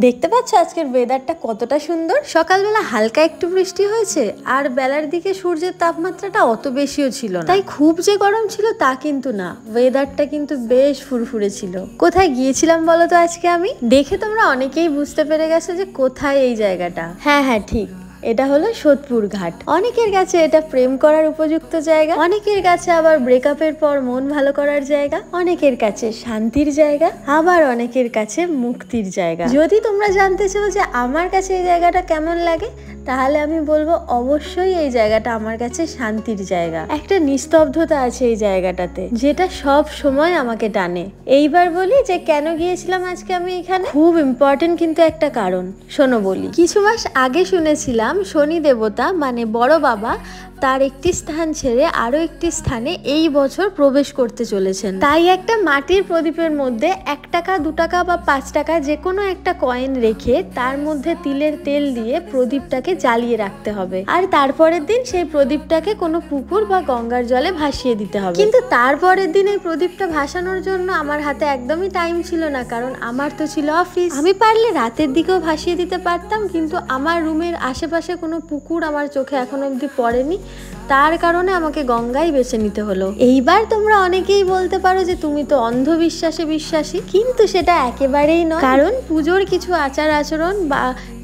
দেখতে পাচ্ছ আজকের ওয়েদারটা কতটা সুন্দর। সকালবেলা হালকা একটু বৃষ্টি হয়েছে আর বেলার দিকে সূর্যের তাপমাত্রাটা অত বেশিও ছিল না, তাই খুব যে গরম ছিল তা কিন্তু না। ওয়েদারটা কিন্তু বেশ ফুরফুরে ছিল। কোথায় গিয়েছিলাম বলো তো আজকে আমি? দেখে তোমরা অনেকেই বুঝতে পেরে গেছো যে কোথায় এই জায়গাটা। হ্যাঁ, ঠিক, এটা হলো সোদপুর ঘাট। অনেকের কাছে এটা প্রেম করার উপযুক্ত জায়গা, অনেকের কাছে আবার ব্রেকআপের পর মন ভালো করার জায়গা, অনেকের কাছে শান্তির জায়গা, আবার অনেকের কাছে মুক্তির জায়গা। যদি তোমরা জানতে চাও যে আমার কাছে এই জায়গাটা কেমন লাগে, তাহলে আমি বলবো অবশ্যই এই জায়গাটা আমার কাছে শান্তির জায়গা। একটা নিস্তব্ধতা আছে এই জায়গাটাতে, যেটা সব সময় আমাকে টানে। এইবার বলি যে কেন গিয়েছিলাম আজকে আমি এখানে। খুব ইম্পর্টেন্ট কিন্তু একটা কারণ, শোনো বলি। কিছু মাস আগে শুনেছিলাম শনি দেবতা মানে বড় বাবা তার একটি স্থান ছেড়ে আরো একটি স্থানে এই বছর প্রবেশ করতে চলেছেন। তাই একটা মাটির প্রদীপের মধ্যে 1 টাকা 2 টাকা বা 5 টাকা যে কোনো একটা কয়েন রেখে তার মধ্যে তিলের তেল দিয়ে প্রদীপটাকে জ্বালিয়ে রাখতে হবে, আর তারপরের দিন সেই প্রদীপটাকে কোনো পুকুর বা গঙ্গার জলে ভাসিয়ে দিতে হবে। কিন্তু তারপরের দিন এই প্রদীপটা ভাসানোর জন্য আমার হাতে একদমই টাইম ছিল না, কারণ আমার তো ছিল অফিস। আমি পারলে রাতের দিকেও ভাসিয়ে দিতে পারতাম, কিন্তু আমার রুমের আশেপাশে কোনো পুকুর আমার চোখে এখনো অবধি পড়েনি, তার কারণে আমাকে গঙ্গাই বেছে নিতে হলো। এইবার তোমরা অনেকেই বলতে পারো যে তুমি তো অন্ধবিশ্বাসে বিশ্বাসী, কিন্তু সেটা একেবারেই নয়। কারণ পুজোর কিছু আচার আচরণ বা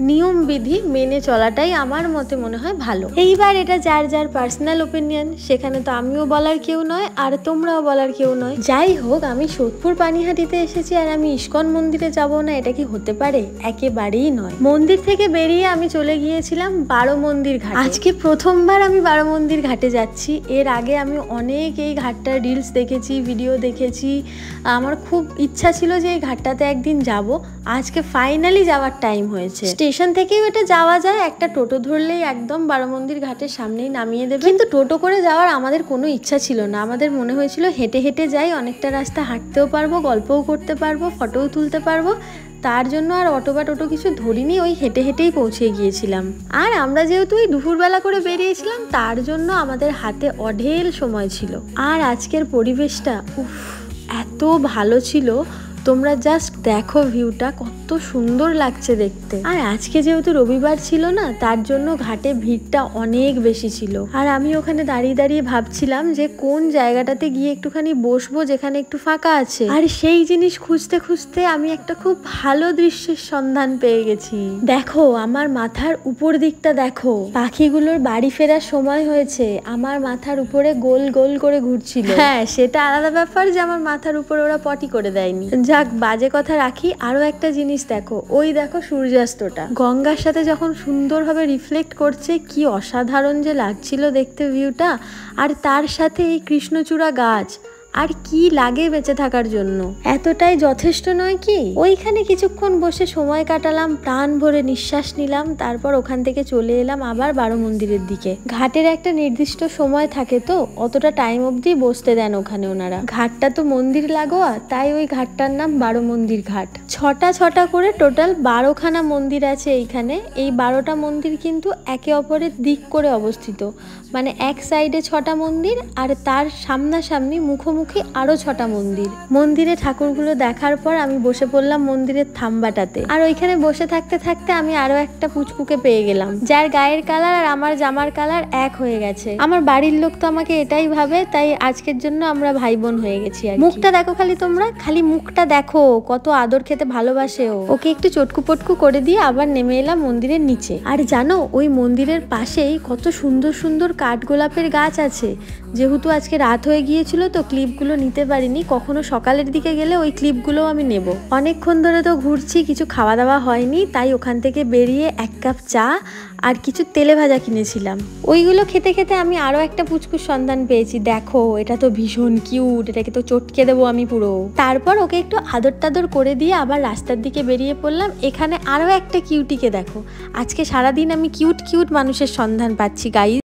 নিয়ম বিধি মেনে চলাটাই আমার মতে মনে হয় ভালো। এইবার এটা যার যার পার্সোনাল ওপিনিয়ন, সেখানে তো আমিও বলার কেউ নয় আর তোমরাও বলার কেউ নয়। যাই হোক, আমি সোদপুর পানিহাটিতে এসেছি আর আমি ইস্কন মন্দিরে যাব না, এটা কি হতে পারে? একেবারেই নয়। মন্দির থেকে বেরিয়ে আমি চলে গিয়েছিলাম বারোমন্দির ঘাট। আজকে প্রথমবার আমি বারোমন্দির ঘাটে যাচ্ছি। এর আগে আমি অনেক এই ঘাটটার রিলস দেখেছি, ভিডিও দেখেছি। আমার খুব ইচ্ছা ছিল যে এই ঘাটটাতে একদিন যাব। আজকে ফাইনালি যাওয়ার টাইম হয়েছে। স্টেশন থেকেই এটা যাওয়া যায়, একটা টোটো ধরলেই একদম বারোমন্দির ঘাটের সামনেই নামিয়ে দেবে। কিন্তু টোটো করে যাওয়ার আমাদের কোনো ইচ্ছা ছিল না, আমাদের মনে হয়েছিল হেঁটে হেঁটে যাই, অনেকটা রাস্তা হাঁটতেও পারবো, গল্পও করতে পারবো, ফটোও তুলতে পারবো। তার জন্য আর অটো বা টোটো কিছু ধরিনি, ওই হেঁটে হেঁটেই পৌঁছে গিয়েছিলাম। আর আমরা যেহেতু ওই দুপুরবেলা করে বেরিয়েছিলাম, তার জন্য আমাদের হাতে অঢেল সময় ছিল। আর আজকের পরিবেশটা এত ভালো ছিল, তোমরা জাস্ট দেখো ভিউটা কত সুন্দর লাগছে দেখতে। আর আজকে যেহেতু রবিবার ছিল না, তার জন্য ঘাটে ভিড়টা অনেক বেশি ছিল। আর আমি ওখানে দাঁড়িয়ে দাঁড়িয়ে ভাবছিলাম যে কোন জায়গাটাতে গিয়ে একটুখানি বসবো যেখানে একটু ফাঁকা আছে। আর সেই জিনিস খুঁজতে খুঁজতে আমি একটা খুব ভালো দৃশ্যের সন্ধান পেয়ে গেছি। দেখো আমার মাথার উপর দিকটা দেখো, পাখিগুলোর বাড়ি ফেরার সময় হয়েছে, আমার মাথার উপরে গোল গোল করে ঘুরছিল। হ্যাঁ, সেটা আলাদা ব্যাপার যে আমার মাথার উপরে ওরা পটি করে দেয়নি। যাক, বাজে কথা রাখি। আরো একটা জিনিস দেখো, ওই দেখো সূর্যাস্তটা গঙ্গার সাথে যখন সুন্দরভাবে রিফ্লেক্ট করছে, কি অসাধারণ যে লাগছিল দেখতে ভিউটা। আর তার সাথে এই কৃষ্ণচূড়া গাছ, আর কি লাগে বেঁচে থাকার জন্য। এতটাই যথেষ্ট নয় কি? ওইখানে কিছুক্ষণ বসে সময় কাটালাম, প্রাণ ভরে নিঃশ্বাস নিলাম, তারপর ওখান থেকে চলে এলাম আবার বারোমন্দিরের দিকে। ঘাটের একটা নির্দিষ্ট সময় থাকে, তো অতটা টাইম অবধি বসতে দেন ওখানে ওনারা। ঘাটটা তো মন্দির লাগোয়া, তাই ওই ঘাটটার নাম বারোমন্দির ঘাট। ছটা করে টোটাল 12খানা মন্দির আছে এইখানে। এই 12টা মন্দির কিন্তু একে অপরের দিক করে অবস্থিত, মানে এক সাইডে 6টা মন্দির আর তার সামনাসামনি মুখোমুখি আরো 6টা মন্দির। মন্দিরে ঠাকুরগুলো দেখার পর আমি বসে পড়লাম মন্দিরের থাম্বাটাতে। আর ওইখানে বসে থাকতে থাকতে আমি আরো একটা পুচকুকে পেয়ে গেলাম, যার গায়ের কালার আর আমার জামার কালার এক হয়ে গেছে। আমার বাড়ির লোক তো আমাকে এটাই ভাবে, তাই আজকের জন্য আমরা ভাই বোন হয়ে গেছি। আর মুখটা দেখো খালি, তোমরা খালি মুখটা দেখো, কত আদর খেতে ভালোবাসে ও। ওকে একটু চটকু পটকু করে দিয়ে আবার নেমে এলাম মন্দিরের নিচে। আর জানো, ওই মন্দিরের পাশেই কত সুন্দর সুন্দর কাঠগোলাপের গাছ আছে। যেহেতু আজকে রাত হয়ে গিয়েছিল তো ক্লিপগুলো নিতে পারিনি, কখনো সকালের দিকে গেলে ওই ক্লিপগুলোও আমি নেব। অনেকক্ষণ ধরে তো ঘুরছি, কিছু খাওয়া দাওয়া হয়নি, তাই ওখান থেকে বেরিয়ে 1 কাপ চা আর কিছু তেলে ভাজা কিনেছিলাম। ওইগুলো খেতে খেতে আমি আরো একটা পুচকুর সন্ধান পেয়েছি। দেখো, এটা তো ভীষণ কিউট, এটাকে তো চটকে দেবো আমি পুরো। তারপর ওকে একটু আদর টাদর করে দিয়ে আবার রাস্তার দিকে বেরিয়ে পড়লাম। এখানে আরো একটা কিউটিকে দেখো। আজকে সারাদিন আমি কিউট কিউট মানুষের সন্ধান পাচ্ছি গাইস।